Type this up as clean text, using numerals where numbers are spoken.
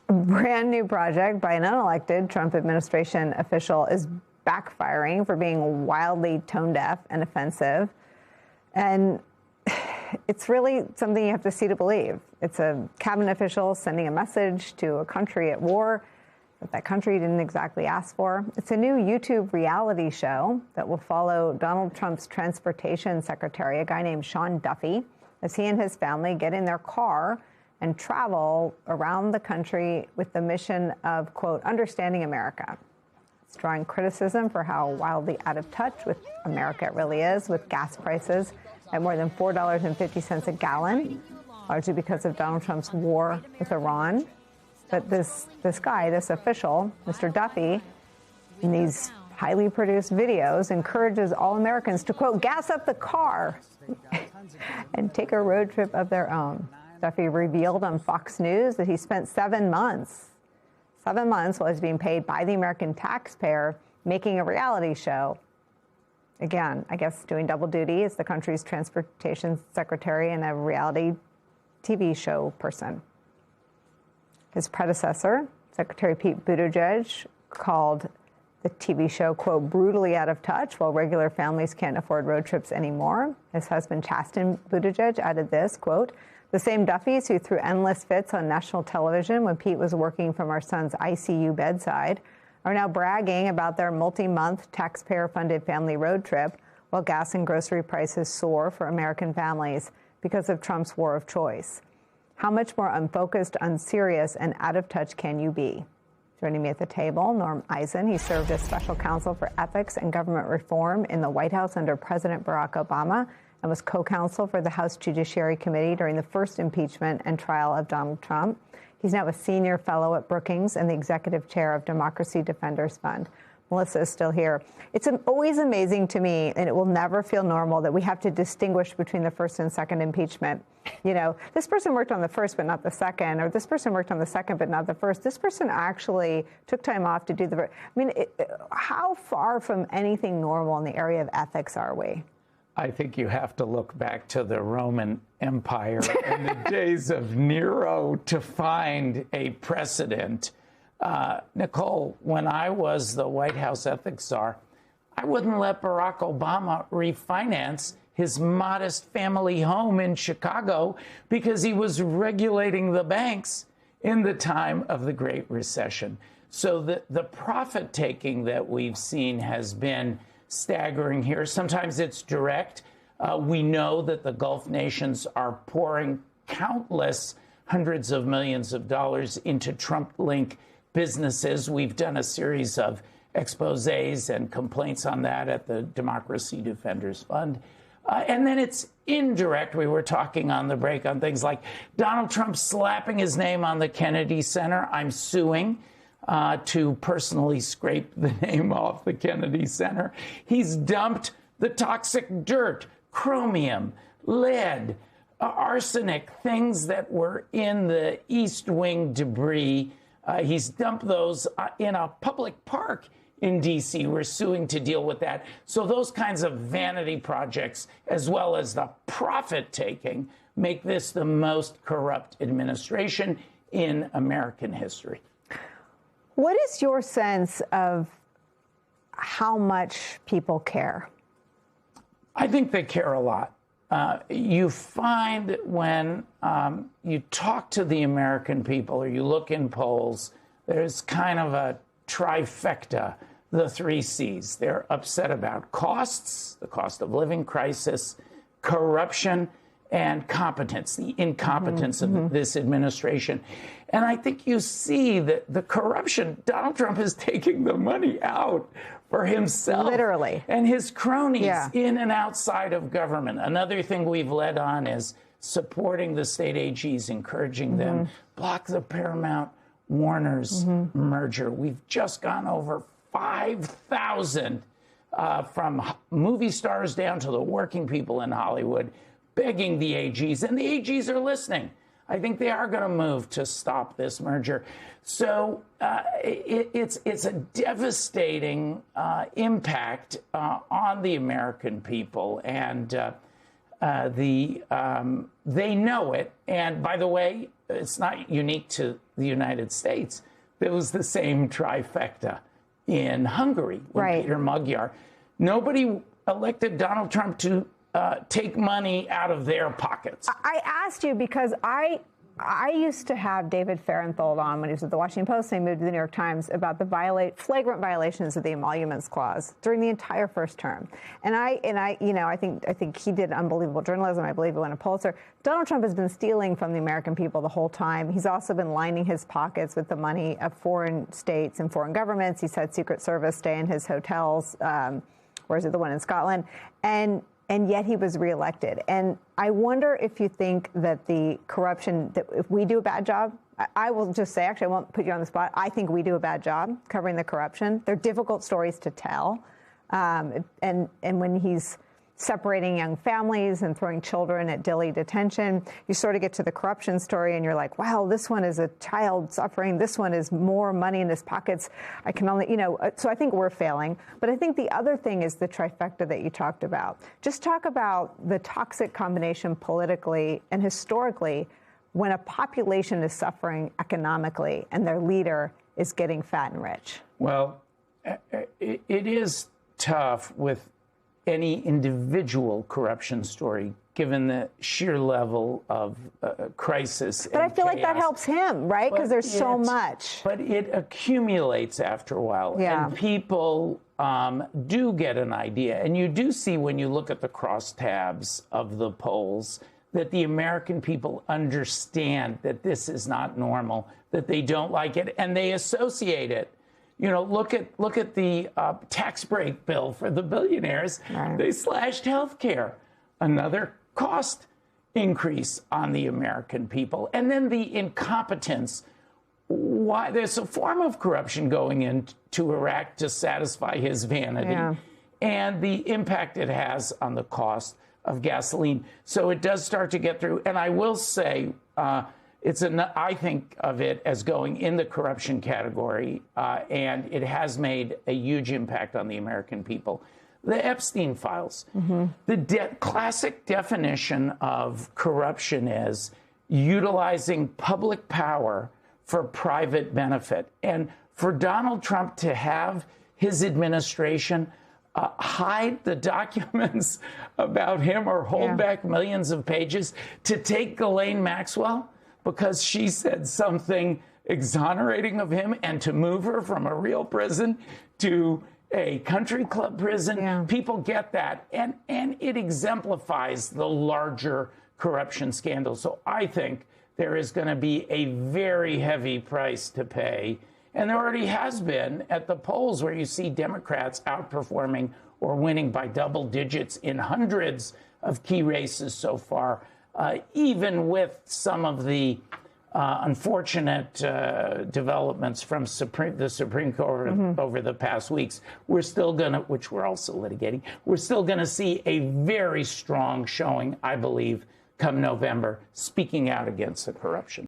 A brand new project by an unelected Trump administration official is backfiring for being wildly tone deaf and offensive. And it's really something you have to see to believe. It's a cabinet official sending a message to a country at war that country didn't exactly ask for. It's a new YouTube reality show that will follow Donald Trump's transportation secretary, a guy named Sean Duffy, as he and his family get in their car and travel around the country with the mission of, quote, understanding America. It's drawing criticism for how wildly out of touch with America it really is, with gas prices at more than $4.50 a gallon, largely because of Donald Trump's war with Iran. But this guy, this official, Mr. Duffy, in these highly produced videos, encourages all Americans to, quote, gas up the car and take a road trip of their own. Duffy revealed on Fox News that he spent 7 months while he's being paid by the American taxpayer making a reality show. Again, I guess doing double duty as the country's transportation secretary and a reality TV show person. His predecessor, Secretary Pete Buttigieg, called the TV show, quote, brutally out of touch while regular families can't afford road trips anymore. His husband, Chasten Buttigieg, added this, quote, the same Duffys who threw endless fits on national television when Pete was working from our son's ICU bedside are now bragging about their multi-month taxpayer-funded family road trip while gas and grocery prices soar for American families because of Trump's war of choice. How much more unfocused, unserious, and out of touch can you be? Joining me at the table, Norm Eisen. He served as special counsel for ethics and government reform in the White House under President Barack Obama and was co-counsel for the House Judiciary Committee during the first impeachment and trial of Donald Trump. He's now a senior fellow at Brookings and the executive chair of Democracy Defenders Fund. Melissa is still here. It's always amazing to me, and it will never feel normal, that we have to distinguish between the first and second impeachment. You know, this person worked on the first but not the second, or this person worked on the second but not the first. This person actually took time off to do the first. I mean, how far from anything normal in the area of ethics are we? I think you have to look back to the Roman Empire and the days of Nero to find a precedent. Nicole, when I was the White House ethics czar, I wouldn't let Barack Obama refinance his modest family home in Chicago because he was regulating the banks in the time of the Great Recession. So the profit taking that we've seen has been staggering here. Sometimes it's direct. We know that the Gulf nations are pouring countless hundreds of millions of dollars into Trump-linked businesses. We've done a series of exposés and complaints on that at the Democracy Defenders Fund. And then it's indirect. We were talking on the break on things like Donald Trump slapping his name on the Kennedy Center. I'm suing to personally scrape the name off the Kennedy Center. He's dumped the toxic dirt, chromium, lead, arsenic, things that were in the East Wing debris. He's dumped those in a public park in D.C. We're suing to deal with that. So those kinds of vanity projects, as well as the profit-taking, make this the most corrupt administration in American history. What is your sense of how much people care? I think they care a lot. You find when you talk to the American people or you look in polls, there's kind of a trifecta, the three C's. They're upset about costs, the cost of living crisis, corruption, and competence, the incompetence of this administration. And I think you see that the corruption, Donald Trump is taking the money out for himself. Literally. And his cronies in and outside of government. Another thing we've led on is supporting the state AGs, encouraging them, block the Paramount Warner's merger. We've just gone over 5,000 from movie stars down to the working people in Hollywood, begging the AGs, and the AGs are listening. I think they are going to move to stop this merger. So it's a devastating impact on the American people, and they know it. And by the way, it's not unique to the United States. There was the same trifecta in Hungary with Peter Magyar. Nobody elected Donald Trump to take money out of their pockets. I asked you because I used to have David Fahrenthold on when he was at the Washington Post, and he moved to the New York Times, about the flagrant violations of the Emoluments Clause during the entire first term. And I think he did unbelievable journalism. I believe he won a Pulitzer. Donald Trump has been stealing from the American people the whole time. He's also been lining his pockets with the money of foreign states and foreign governments. He's had Secret Service stay in his hotels. Or is it the one in Scotland? And yet he was reelected. And I wonder if you think that the corruption, that if we do a bad job, I will just say, actually, I won't put you on the spot. I think we do a bad job covering the corruption. They're difficult stories to tell. And when he's separating young families and throwing children at Dilley detention, you sort of get to the corruption story and you're like, wow, this one is a child suffering. This one is more money in his pockets. I can only, so I think we're failing. But I think the other thing is the trifecta that you talked about. Just talk about the toxic combination politically and historically when a population is suffering economically and their leader is getting fat and rich. Well, it is tough with any individual corruption story, given the sheer level of crisis. But I feel like that helps him, right? Because there's so much. But it accumulates after a while. Yeah. And people do get an idea. And you do see when you look at the crosstabs of the polls that the American people understand that this is not normal, that they don't like it, and they associate it. Look at the tax break bill for the billionaires. Right. They slashed health care, another cost increase on the American people. And then the incompetence. Why there's a form of corruption going into Iraq to satisfy his vanity, and the impact it has on the cost of gasoline. So it does start to get through. And I will say, I think of it as going in the corruption category, and it has made a huge impact on the American people. The Epstein files. Mm-hmm. The classic definition of corruption is utilizing public power for private benefit. And for Donald Trump to have his administration hide the documents about him or hold back millions of pages to take Ghislaine Maxwell because she said something exonerating of him, and to move her from a real prison to a country club prison. People get that. And it exemplifies the larger corruption scandal. So I think there is going to be a very heavy price to pay. And there already has been at the polls, where you see Democrats outperforming or winning by double digits in hundreds of key races so far. Even with some of the unfortunate developments from the Supreme Court over the past weeks, we're still going to, which we're also litigating, we're still going to see a very strong showing, I believe, come November, speaking out against the corruption.